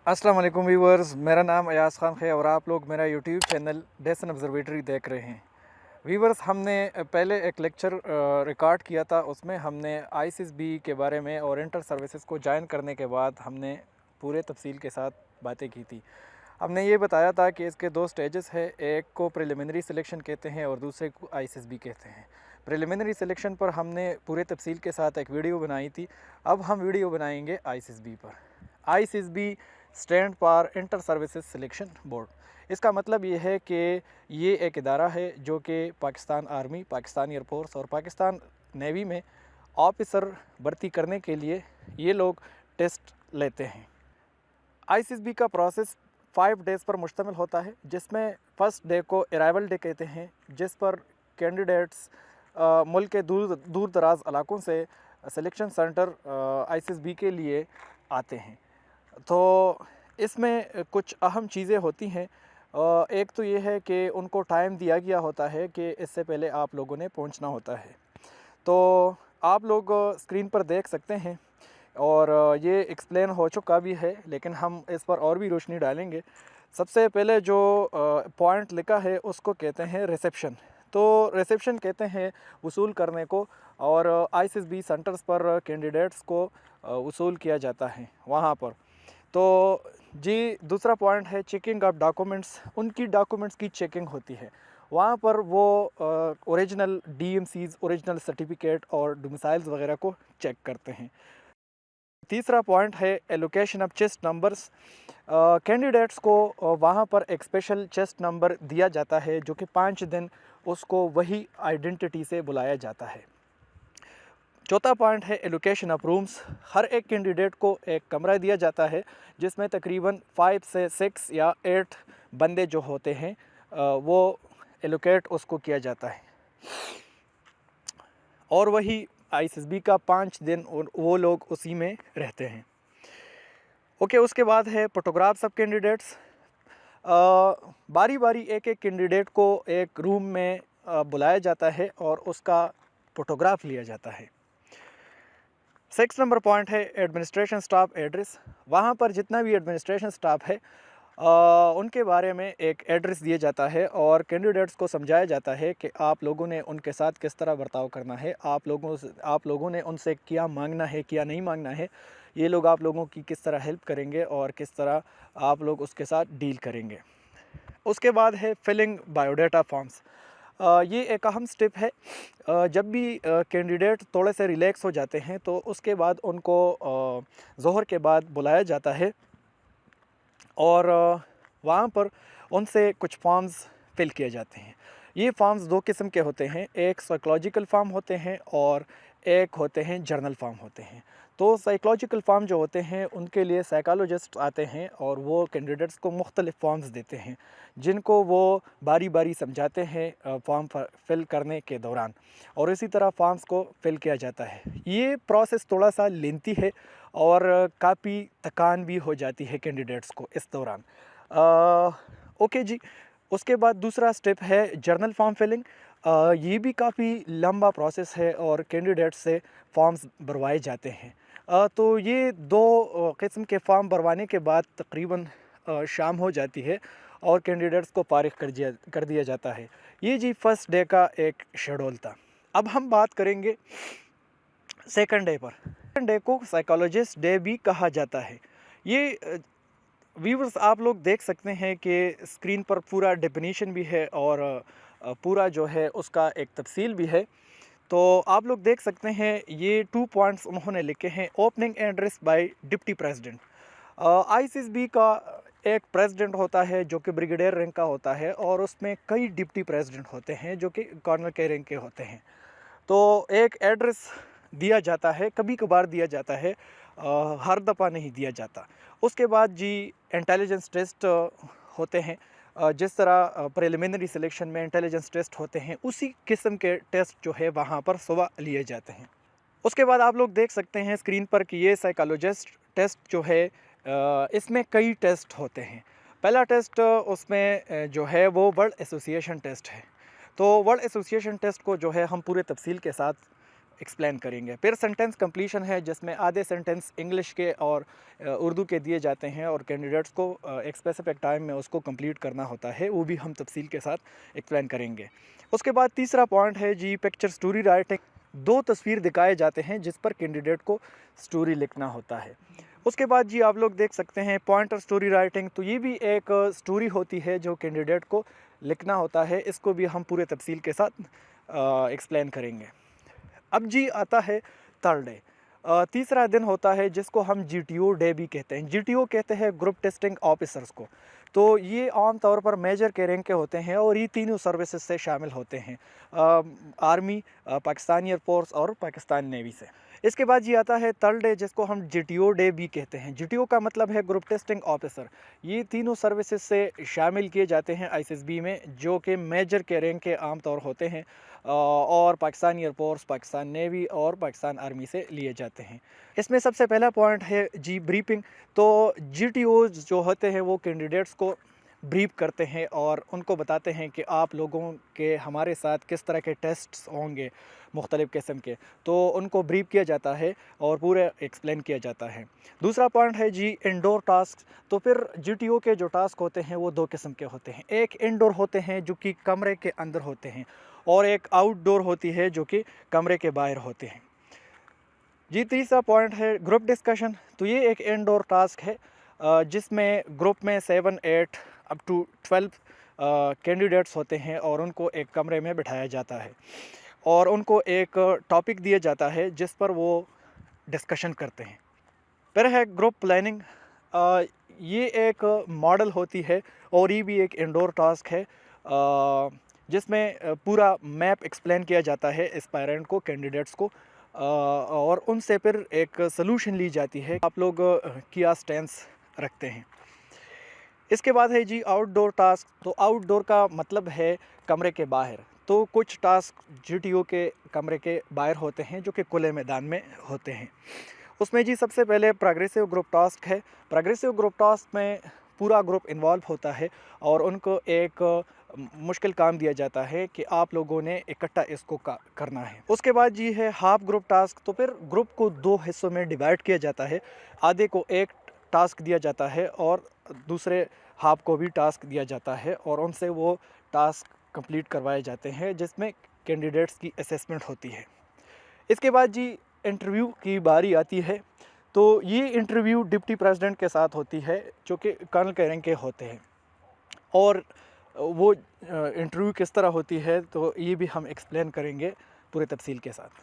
अस्सलाम वालेकुम व्यूवर्स, मेरा नाम अयाज़ ख़ान है और आप लोग मेरा यूट्यूब चैनल डेसन ऑब्जर्वेटरी देख रहे हैं। व्यूवर्स, हमने पहले एक लेक्चर रिकॉर्ड किया था। उसमें हमने आईसीएसबी के बारे में और इंटर सर्विसेज को ज्वाइन करने के बाद हमने पूरे तफसील के साथ बातें की थी। हमने ये बताया था कि इसके दो स्टेजेस है, एक को प्रिलिमिनरी सिलेक्शन कहते हैं और दूसरे को आईसीएसबी कहते हैं। प्रिलिमिनरी सिलेक्शन पर हमने पूरे तफसील के साथ एक वीडियो बनाई थी। अब हम वीडियो बनाएंगे आईसीएसबी पर। ICSB stand for inter services selection board. इसका मतलब ये है कि ये एक इदारा है जो कि पाकिस्तान आर्मी, पाकिस्तान एयरफोर्स और पाकिस्तान नेवी में ऑफिसर भर्ती करने के लिए ये लोग टेस्ट लेते हैं। आईसीएसबी का प्रोसेस 5 डेज़ पर मुश्तमिल होता है, जिसमें फ़र्स्ट डे को अराइवल डे कहते हैं, जिस पर कैंडिडेट्स मुल्क के दूर दराज इलाकों से सिलेक्शन सेंटर आईसीएसबी के लिए आते हैं। तो इसमें कुछ अहम चीज़ें होती हैं। एक तो ये है कि उनको टाइम दिया गया होता है कि इससे पहले आप लोगों ने पहुंचना होता है। तो आप लोग स्क्रीन पर देख सकते हैं और ये एक्सप्लेन हो चुका भी है, लेकिन हम इस पर और भी रोशनी डालेंगे। सबसे पहले जो पॉइंट लिखा है उसको कहते हैं रिसेप्शन। तो रिसेप्शन कहते हैं वसूल करने को, और आईसीएसबी सेंटर्स पर कैंडिडेट्स को वसूल किया जाता है वहाँ पर। तो जी, दूसरा पॉइंट है चेकिंग ऑफ डॉक्यूमेंट्स। उनकी डॉक्यूमेंट्स की चेकिंग होती है वहाँ पर। वो ओरिजिनल डीएमसीज, ओरिजिनल सर्टिफिकेट और डोमिसाइल्स वगैरह को चेक करते हैं। तीसरा पॉइंट है allocation of chest numbers. Candidates को वहाँ पर एक स्पेशल चेस्ट नंबर दिया जाता है जो कि 5 दिन उसको वही आइडेंटिटी से बुलाया जाता है। चौथा पॉइंट है एलोकेशन ऑफ रूम्स। हर एक कैंडिडेट को एक कमरा दिया जाता है जिसमें तकरीबन 5 से 6 या 8 बंदे जो होते हैं वो एलोकेट उसको किया जाता है, और वही आईसीएसबी का 5 दिन वो लोग उसी में रहते हैं। ओके, उसके बाद है फोटोग्राफ्स ऑफ कैंडिडेट्स। बारी बारी एक एक कैंडिडेट को एक रूम में बुलाया जाता है और उसका फोटोग्राफ लिया जाता है। 6 नंबर पॉइंट है एडमिनिस्ट्रेशन स्टाफ एड्रेस। वहाँ पर जितना भी एडमिनिस्ट्रेशन स्टाफ है उनके बारे में एक एड्रेस दिया जाता है और कैंडिडेट्स को समझाया जाता है कि आप लोगों ने उनके साथ किस तरह बर्ताव करना है, आप लोगों ने उनसे क्या मांगना है, क्या नहीं मांगना है, ये लोग आप लोगों की किस तरह हेल्प करेंगे और किस तरह आप लोग उसके साथ डील करेंगे। उसके बाद है फिलिंग बायोडाटा फॉर्म्स। ये एक अहम स्टेप है। जब भी कैंडिडेट थोड़े से रिलैक्स हो जाते हैं तो उसके बाद उनको ज़ोहर के बाद बुलाया जाता है और वहाँ पर उनसे कुछ फॉर्म्स फिल किए जाते हैं। ये फॉर्म्स 2 किस्म के होते हैं, एक साइकोलॉजिकल फॉर्म होते हैं और एक होते हैं जर्नल फॉर्म होते हैं। तो साइकोलॉजिकल फॉर्म जो होते हैं उनके लिए साइकोलॉजिस्ट आते हैं और वो कैंडिडेट्स को मुख्तलिफ़ फॉर्म्स देते हैं जिनको वो बारी बारी समझाते हैं फॉर्म फिल करने के दौरान, और इसी तरह फॉर्म्स को फिल किया जाता है। ये प्रोसेस थोड़ा सा लेंथी है और काफ़ी थकान भी हो जाती है कैंडिडेट्स को इस दौरान। ओके जी, उसके बाद दूसरा स्टेप है जर्नल फॉर्म फिलिंग। ये भी काफ़ी लंबा प्रोसेस है और कैंडिडेट से फॉर्म्स भरवाए जाते हैं। तो ये 2 किस्म के फॉर्म भरवाने के बाद तकरीबन शाम हो जाती है और कैंडिडेट्स को फारिग कर दिया जाता है। ये जी फर्स्ट डे का एक शेड्यूल था। अब हम बात करेंगे सेकंड डे पर। सेकंड डे को साइकोलॉजिस्ट डे भी कहा जाता है। ये व्यूवर्स, आप लोग देख सकते हैं कि स्क्रीन पर पूरा डेफिनेशन भी है और पूरा जो है उसका एक तफसील भी है। तो आप लोग देख सकते हैं ये 2 पॉइंट्स उन्होंने लिखे हैं। Opening address by deputy president. ICSB का एक प्रेसिडेंट होता है जो कि ब्रिगेडियर रैंक का होता है और उसमें कई डिप्टी प्रेसिडेंट होते हैं जो कि कर्नल के रैंक के होते हैं। तो एक एड्रेस दिया जाता है, कभी कभार दिया जाता है, हर दफ़ा नहीं दिया जाता। उसके बाद जी इंटेलिजेंस टेस्ट होते हैं। जिस तरह प्रिलिमिनरी सिलेक्शन में इंटेलिजेंस टेस्ट होते हैं उसी किस्म के टेस्ट जो है वहाँ पर सुबह लिए जाते हैं। उसके बाद आप लोग देख सकते हैं स्क्रीन पर कि ये साइकोलॉजिस्ट टेस्ट जो है इसमें कई टेस्ट होते हैं। पहला टेस्ट उसमें जो है वो वर्ल्ड एसोसिएशन टेस्ट है। तो वर्ल्ड एसोसिएशन टेस्ट को जो है हम पूरे तफसील के साथ एक्सप्लेन करेंगे। फिर सेंटेंस कंप्लीशन है, जिसमें आधे सेंटेंस इंग्लिश के और उर्दू के दिए जाते हैं और कैंडिडेट्स को एक स्पेसिफिक टाइम में उसको कंप्लीट करना होता है, वो भी हम तफसील के साथ एक्सप्लेन करेंगे। उसके बाद तीसरा पॉइंट है जी पिक्चर स्टोरी राइटिंग। 2 तस्वीर दिखाए जाते हैं जिस पर कैंडिडेट को स्टोरी लिखना होता है। उसके बाद जी आप लोग देख सकते हैं पॉइंटर स्टोरी राइटिंग, तो ये भी एक स्टोरी होती है जो कैंडिडेट को लिखना होता है। इसको भी हम पूरे तफसील के साथ एक्सप्लेन करेंगे। अब जी आता है थर्ड डे, तीसरा दिन होता है जिसको हम GTO डे भी कहते हैं। GTO कहते हैं ग्रुप टेस्टिंग ऑफिसर्स को। तो ये आम तौर पर मेजर के रैंक के होते हैं और ये तीनों सर्विसेज से शामिल होते हैं, आर्मी, पाकिस्तानी एयरफोर्स और पाकिस्तान नेवी से। इसके बाद ये आता है थर्ड डे जिसको हम GTO डे भी कहते हैं। GTO का मतलब है ग्रुप टेस्टिंग ऑफिसर। ये तीनों सर्विसेज से शामिल किए जाते हैं ISSB में, जो कि मेजर के रैंक के आम तौर होते हैं और पाकिस्तानी एयरफोर्स, पाकिस्तान नेवी और पाकिस्तान आर्मी से लिए जाते हैं। इसमें सबसे पहला पॉइंट है जी ब्रीफिंग। तो GTOs जो होते हैं वो कैंडिडेट्स को ब्रीफ करते हैं और उनको बताते हैं कि आप लोगों के हमारे साथ किस तरह के टेस्ट्स होंगे मुख्तलिफ़ किस्म के, तो उनको ब्रीफ किया जाता है और पूरे एक्सप्लेन किया जाता है। दूसरा पॉइंट है जी इंडोर टास्क। तो फिर GTO के जो टास्क होते हैं वो 2 किस्म के होते हैं। एक इंडोर होते हैं जो कि कमरे के अंदर होते हैं और एक आउटडोर होती है जो कि कमरे के बाहर होते हैं। जी तीसरा पॉइंट है ग्रुप डिस्कशन। तो ये एक इंडोर टास्क है जिसमें ग्रुप में 7, 8 अप टू 12 कैंडिडेट्स होते हैं और उनको एक कमरे में बिठाया जाता है और उनको एक टॉपिक दिया जाता है जिस पर वो डिस्कशन करते हैं। फिर है ग्रुप प्लानिंग। ये एक मॉडल होती है और ये भी एक इंडोर टास्क है जिसमें पूरा मैप एक्सप्लेन किया जाता है एस्पायरेंट को, कैंडिडेट्स को, और उनसे फिर एक सलूशन ली जाती है। आप लोग क्या स्टैंस रखते हैं। इसके बाद है जी आउटडोर टास्क। तो आउटडोर का मतलब है कमरे के बाहर। तो कुछ टास्क GTO के कमरे के बाहर होते हैं जो कि खुले मैदान में होते हैं। उसमें जी सबसे पहले प्रोग्रेसिव ग्रुप टास्क है। प्रोग्रेसिव ग्रुप टास्क में पूरा ग्रुप इन्वॉल्व होता है और उनको एक मुश्किल काम दिया जाता है कि आप लोगों ने इकट्ठा इसको करना है। उसके बाद जी है हाफ ग्रुप टास्क। तो फिर ग्रुप को 2 हिस्सों में डिवाइड किया जाता है। आधे को एक टास्क दिया जाता है और दूसरे हाफ को भी टास्क दिया जाता है और उनसे वो टास्क कंप्लीट करवाए जाते हैं जिसमें कैंडिडेट्स की असेसमेंट होती है। इसके बाद जी इंटरव्यू की बारी आती है। तो ये इंटरव्यू डिप्टी प्रेसिडेंट के साथ होती है जो कि कर्नल के रैंक के होते हैं और वो इंटरव्यू किस तरह होती है तो ये भी हम एक्सप्लेन करेंगे पूरे तफसील के साथ।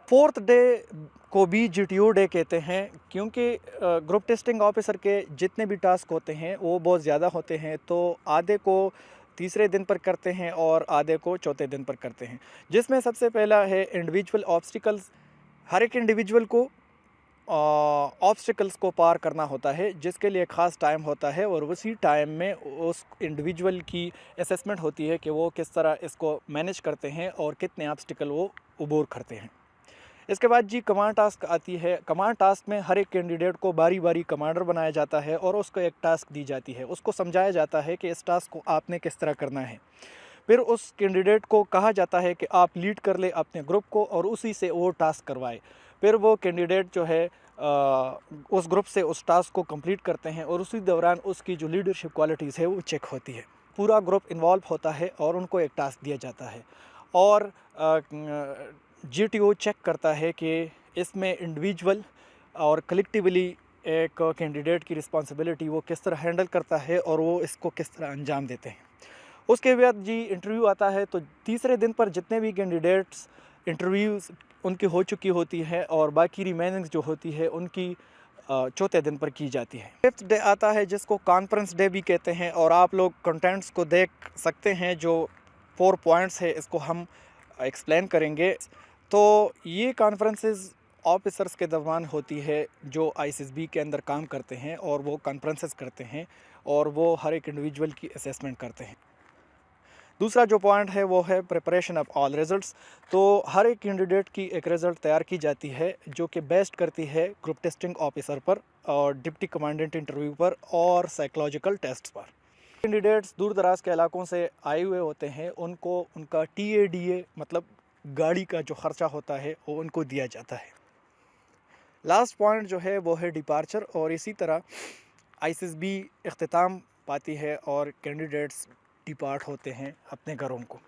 फोर्थ डे को भी GTO डे कहते हैं क्योंकि ग्रुप टेस्टिंग ऑफिसर के जितने भी टास्क होते हैं वो बहुत ज़्यादा होते हैं। तो आधे को तीसरे दिन पर करते हैं और आधे को चौथे दिन पर करते हैं, जिसमें सबसे पहला है इंडिविजुअल ऑब्स्टिकल्स। हर एक इंडिविजुअल को ऑब्स्टिकल्स को पार करना होता है जिसके लिए ख़ास टाइम होता है और उसी टाइम में उस इंडिविजुअल की असेसमेंट होती है कि वो किस तरह इसको मैनेज करते हैं और कितने ऑब्स्टिकल वो अबूर करते हैं। इसके बाद जी कमांड टास्क आती है। कमांड टास्क में हर एक कैंडिडेट को बारी बारी कमांडर बनाया जाता है और उसको एक टास्क दी जाती है। उसको समझाया जाता है कि इस टास्क को आपने किस तरह करना है। फिर उस कैंडिडेट को कहा जाता है कि आप लीड कर ले अपने ग्रुप को और उसी से वो टास्क करवाए। फिर वो कैंडिडेट जो है उस ग्रुप से उस टास्क को कंप्लीट करते हैं और उसी दौरान उसकी जो लीडरशिप क्वालिटीज़ है वो चेक होती है। पूरा ग्रुप इन्वॉल्व होता है और उनको एक टास्क दिया जाता है और GTO चेक करता है कि इसमें इंडिविजुअल और कलेक्टिवली एक कैंडिडेट की रिस्पॉन्सिबिलिटी वो किस तरह हैंडल करता है और वो इसको किस तरह अंजाम देते हैं। उसके बाद जी इंटरव्यू आता है। तो तीसरे दिन पर जितने भी कैंडिडेट्स इंटरव्यूज़ उनकी हो चुकी होती है और बाकी रिमेनिंग जो होती है उनकी चौथे दिन पर की जाती है। फिफ्थ डे आता है जिसको कॉन्फ्रेंस डे भी कहते हैं और आप लोग कंटेंट्स को देख सकते हैं। जो 4 पॉइंट्स है इसको हम एक्सप्लेन करेंगे। तो ये कॉन्फ्रेंसेस ऑफिसर्स के दरमियान होती है जो ISSB के अंदर काम करते हैं और वो कॉन्फ्रेंसेस करते हैं और वो हर एक इंडिविजुअल की असेसमेंट करते हैं। दूसरा जो पॉइंट है वो है प्रिपरेशन ऑफ ऑल रिजल्ट्स। तो हर एक कैंडिडेट की एक रिज़ल्ट तैयार की जाती है जो कि बेस्ट करती है ग्रुप टेस्टिंग ऑफिसर पर और डिप्टी कमांडेंट इंटरव्यू पर और साइकोलॉजिकल टेस्ट पर। कैंडिडेट्स दूर दराज के इलाकों से आए हुए होते हैं, उनको उनका TADA मतलब गाड़ी का जो ख़र्चा होता है वो उनको दिया जाता है। लास्ट पॉइंट जो है वो है डिपार्चर, और इसी तरह आईएसएसबी इख्तिताम पाती है और कैंडिडेट्स डिपार्ट होते हैं अपने घरों को।